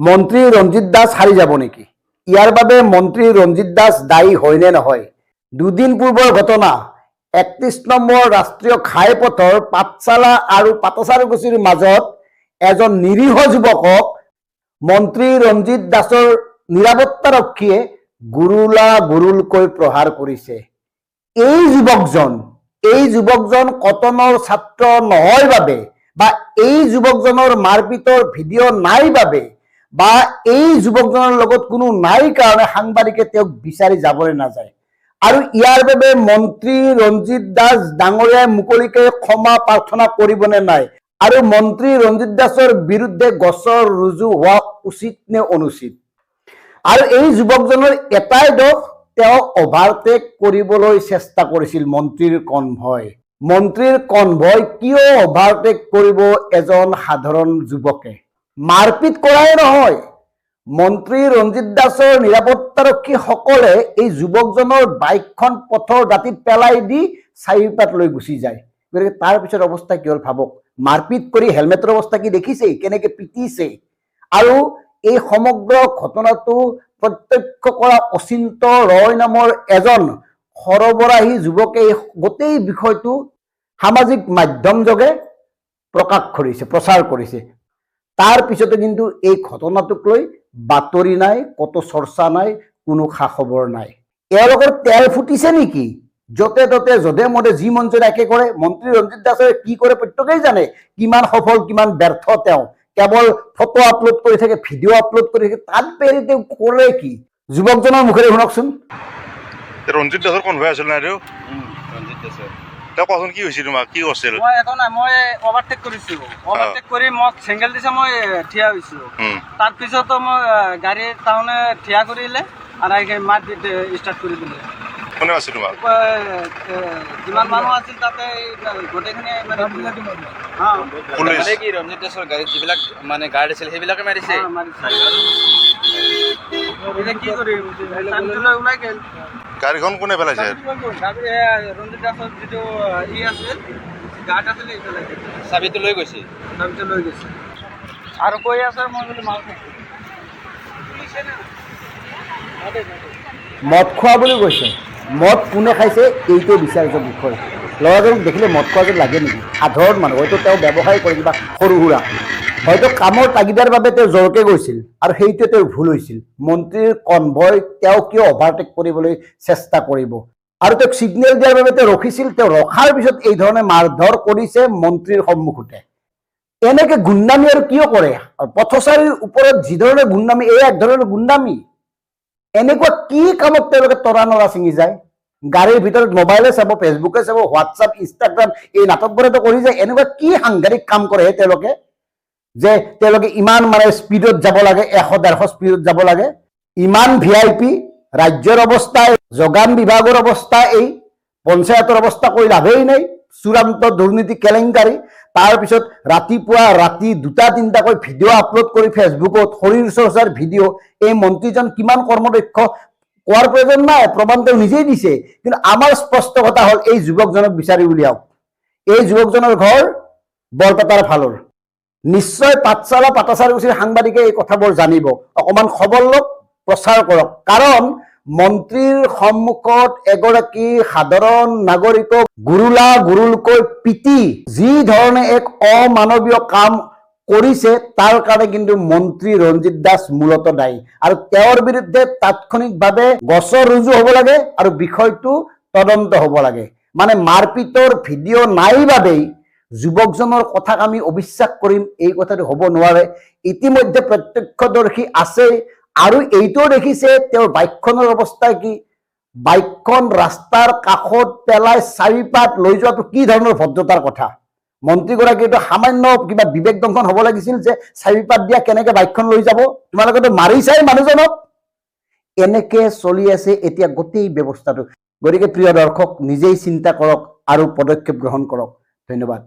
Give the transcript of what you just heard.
মন্ত্ৰী ৰঞ্জিত দাস হাৰি যাব নেকি? ইয়াৰ বাবে মন্ত্ৰী ৰঞ্জিত দাস দায়ী হয় নে নহয়? দুদিন পূৰ্বৰ ঘটনা ৩১ নম্বৰ ৰাষ্ট্ৰীয় ঘাইপথৰ পাঠশালা আৰু পাটাচাৰকুছিৰ মাজত এজন নিৰীহ যুৱকক মন্ত্ৰী ৰঞ্জিত দাসৰ নিৰাপত্তাৰক্ষীয়ে গুৰুলকৈ প্ৰহাৰ কৰিছে। এই যুৱকজন কটনৰ ছাত্ৰ নহয় বাবে বা এই যুৱকজনৰ মাৰপিটৰ ভিডিঅ' নাই বাবে বা এই যুৱকজনৰ লগত কোনো নাই কাৰণে সাংবাদিকে তেওঁক বিচাৰি যাবলৈ নাযায়। আৰু ইয়াৰ বাবে মন্ত্ৰী ৰঞ্জিত দাস ডাঙৰীয়াই মুকলিকৈ ক্ষমা প্ৰাৰ্থনা কৰিবনে নাই? আৰু মন্ত্ৰী ৰঞ্জিত দাসৰ বিৰুদ্ধে গোচৰ ৰুজু হোৱা উচিত নে অনুচিত? আৰু এই যুৱকজনৰ এটাই দোষ, তেওঁ অভাৰটেক কৰিবলৈ চেষ্টা কৰিছিল মন্ত্ৰীৰ কনভয় কিয় অভাৰটেক কৰিব এজন সাধাৰণ যুৱকে? মাৰপিট কৰাই নহয়, মন্ত্ৰী ৰঞ্জিত দাসৰ নিৰাপত্তাৰক্ষীসকলে এই যুৱকজনৰ বাইকখন পথৰ দাঁতিত পেলাই দি চাৰিপাত লৈ গুচি যায়। গতিকে তাৰ পিছত অৱস্থা কি হ'ল ভাবক। মাৰপিট কৰি হেলমেটৰ অৱস্থা কি দেখিছে, কেনেকে পিটিছে। আৰু এই সমগ্ৰ ঘটনাটো প্ৰত্যক্ষ কৰা অচিন্ত ৰয় নামৰ এজন সৰবৰাহী যুৱকে এই গোটেই বিষয়টো সামাজিক মাধ্যম যোগে প্ৰচাৰ কৰিছে। তাৰ পিছতে কিন্তু এই ঘটনাটোক লৈ বাতৰি নাই, কতো চৰ্চা নাই, কোনো খা খবৰ নাই। এওঁলোকৰ তেল ফুটিছে নেকি? য'তে ত'তে যধে মধে যি মন যায় একে কৰে। মন্ত্ৰী ৰঞ্জিত দাসে কি কৰে প্ৰত্যেকেই জানে, কিমান সফল কিমান ব্যৰ্থ তেওঁ। কেৱল ফটো আপলোড কৰি থাকে, ভিডিঅ' আপলোড কৰি থাকে, তাত পেৰি তেওঁ কৰে কি? যুৱকজনৰ মুখেৰে শুনকচোন। ৰঞ্জিত দাসৰ কনভয় আছিল না আৰু ৰঞ্জিত দাসৰ তেওঁ কোৱাচোন কি হৈছিল, তোমাক কি কৰিছিল? মই একো নাই, মই অভাৰটেক কৰিছো। অভাৰটেক কৰি মোক চেংগেল দিছে, মই থিয়া হৈছো। তাৰপিছতো মই গাড়ী টাউনে থিয়া কৰিলে আৰু মাৰপিট ষ্টাৰ্ট কৰি দিলে। কোনে আছিল তোমাক? যিমান মানুহ আছিল তাতে গোটেইখিনি কি ৰঞ্জিত দাসৰ গাড়ীত যিবিলাক মানে গাৰ্ড আছিল সেইবিলাকে মাৰিছে। কি কৰিম, ওলাই গেল। গাড়ীখন কোনে পেলাইছে? ৰঞ্জিত দাসৰ যিটো আছিল গাৰ্ড আছিল, চাবিটো লৈ গৈছে। আৰু কৈ আছে মই বোলো মাল মদ খোৱা বুলি কৈছে। মদ কোনে খাইছে এইটোৱে বিচাৰ্য বিষয়। ল'ৰাজনক দেখিলে মদ খোৱা যেন লাগে নেকি? সাধাৰণ মানুহ, হয়তো তেওঁ ব্যৱসায় কৰে কিবা সৰু সুৰা, হয়তো কামৰ তাগিদাৰ বাবে তেওঁ জোৰকে গৈছিল আৰু সেইটোৱে তেওঁৰ ভুল হৈছিল। মন্ত্ৰীৰ কনভয় তেওঁ কিয় অভাৰটেক কৰিবলৈ চেষ্টা কৰিব? আৰু তেওঁক ছিগনেল দিয়াৰ বাবে তেওঁ ৰখিছিল। তেওঁ ৰখাৰ পিছত এই ধৰণে মাৰধৰ কৰিছে মন্ত্ৰীৰ সন্মুখতে। এনেকে গুণ্ডামী আৰু কিয় কৰে? পথচাৰীৰ ওপৰত যি ধৰণে গুণ্ডামী, এই এক ধৰণৰ গুণ্ডামী। এনেকুৱা কি কামত তেওঁলোকে তৰা নৰা ছিঙি যায়? গাড়ীৰ ভিতৰত মোবাইলে চাব, ফেচবুকে চাব, হোৱাটছআপ, ইনষ্টাগ্ৰাম, এই নাটকবোৰেতো কৰি যায়। এনেকুৱা কি সাংঘাতিক কাম কৰে তেওঁলোকে যে তেওঁলোকে ইমান মানে স্পীডত যাব লাগে, ১০০-১৫০ স্পীডত যাব লাগে। ইমান VIP, ৰাজ্যৰ অৱস্থা, যোগান বিভাগৰ অৱস্থা, এই পঞ্চায়তৰ অৱস্থা কৈ লাভেই নাই। চূড়ান্ত দুৰ্নীতি কেলেংকাৰী। তাৰপিছত ৰাতিপুৱা ৰাতি ২টা-৩টাকৈ ভিডিঅ' আপলোড কৰি ফেচবুকত শৰীৰ চৰ্চাৰ ভিডিঅ'। এই মন্ত্ৰীজন কিমান কৰ্মদক্ষ কোৱাৰ প্ৰয়োজন নাই, প্ৰমাণ তেওঁ নিজেই দিছে। কিন্তু আমাৰ স্পষ্ট কথা হ'ল, এই যুৱকজনক বিচাৰি উলিয়াওক। এই যুৱকজনৰ ঘৰ বৰপেটাৰ ফালৰ। নিশ্চয় পাঠশালা পাটাচাৰকুছিৰ সাংবাদিকে এই কথাবোৰ জানিব। অকণমান খবৰ লওক, প্ৰচাৰ কৰক। কাৰণ মন্ত্ৰীৰ সন্মুখত এগৰাকী সাধাৰণ নাগৰিকক গুৰুলকৈ পিটি যি ধৰণে এক অমানৱীয় কাম কৰিছে, তাৰ কাৰণে কিন্তু মন্ত্ৰী ৰঞ্জিত দাস মূলতঃ দায়ী। আৰু তেওঁৰ বিৰুদ্ধে তাৎক্ষণিকভাৱে গোচৰ ৰুজু হ'ব লাগে আৰু বিষয়টো তদন্ত হ'ব লাগে। মানে মাৰপিটৰ ভিডিঅ' নাই বাবেই যুৱকজনৰ কথাক আমি অবিশ্বাস কৰিম, এই কথাটো হ'ব নোৱাৰে। ইতিমধ্যে প্ৰত্যক্ষদৰ্শী আছে আৰু এইটোও দেখিছে তেওঁৰ বাইকখনৰ অৱস্থা কি। বাইকখন ৰাস্তাৰ কাষত পেলাই চাৰিপাত লৈ যোৱাটো কি ধৰণৰ ভদ্ৰতাৰ কথা? মন্ত্ৰীগৰাকীটো সামান্য কিবা বিবেক দংশন হ'ব লাগিছিল যে চাৰিপাত দিয়া কেনেকে বাইকখন লৈ যাব? তোমালোকেতো মাৰিছাই মানুহজনক। এনেকে চলি আছে এতিয়া গোটেই ব্যৱস্থাটো। গতিকে প্ৰিয় দৰ্শক, নিজেই চিন্তা কৰক আৰু পদক্ষেপ গ্ৰহণ কৰক। ধন্যবাদ।